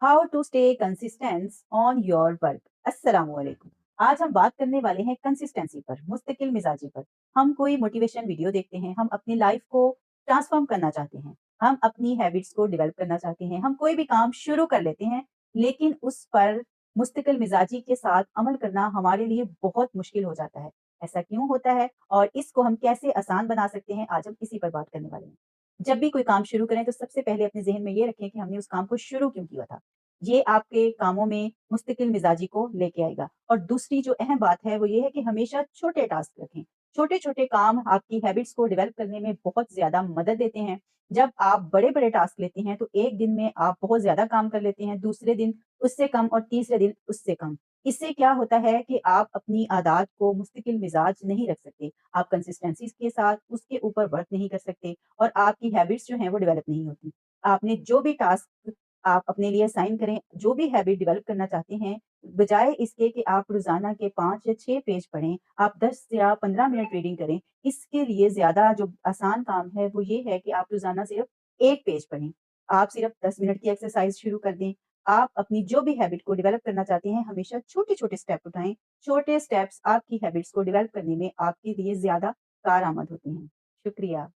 How to stay consistent on your work. अस्सलाम वालेकुम। आज हम बात करने वाले हैं कंसिस्टेंसी पर, मुस्तकिल मिजाजी पर। हम कोई मोटिवेशन वीडियो देखते हैं, हम अपनी लाइफ को ट्रांसफॉर्म करना चाहते हैं, हम अपनी हैबिट्स को डेवलप करना चाहते हैं, हम कोई भी काम शुरू कर लेते हैं, लेकिन उस पर मुस्तकिल मिजाजी के साथ अमल करना हमारे लिए बहुत मुश्किल हो जाता है। ऐसा क्यों होता है और इसको हम कैसे आसान बना सकते हैं, आज हम इसी पर बात करने वाले हैं। जब भी कोई काम शुरू करें तो सबसे पहले अपने ज़हन में ये रखें कि हमने उस काम को शुरू क्यों किया था। ये आपके कामों में मुस्तकिल मिज़ाजी को लेके आएगा। और दूसरी जो अहम बात है वो ये है कि हमेशा छोटे टास्क रखें। छोटे-छोटे काम आपकी हैबिट्स को डेवलप करने में बहुत ज़्यादा मदद देते हैं। जब आप बड़े-बड़े टास्क लेते हैं तो एक दिन में आप बहुत ज़्यादा काम कर लेते हैं, दूसरे दिन उससे कम और तीसरे दिन उससे कम। इससे क्या होता है कि आप अपनी आदत को मुस्तकिल मिज़ाज नहीं रख सकते। आप कंसिस्टेंसी के साथ उसके ऊपर वर्क नहीं कर सकते और आपकी हैबिट्स जो हैं वो डेवलप नहीं होती। आपने जो भी टास्क आप अपने लिए असाइन करें, जो भी हैबिट डेवलप करना चाहते हैं, बजाय इसके कि आप रोज़ाना के 5 या 6 पेज पढ़ें, आप 10 या 15 मिनट रीडिंग करें। इसके लिए ज़्यादा जो आसान काम है वो ये है कि आप रोज़ाना सिर्फ़ 1 पेज पढ़ें। आप सिर्फ़ 10 मिनट की एक्सरसाइज़ शुरू कर दें। आप अपनी जो भी हैबिट को डेवलप करना चाहते हैं, हमेशा छोटे-छोटे स्टेप उठाएँ। छोटे स्टेप्स आपकी हैबिट्स को डेवलप करने में आपके लिए ज़्यादा कारआमद होते हैं। शुक्रिया।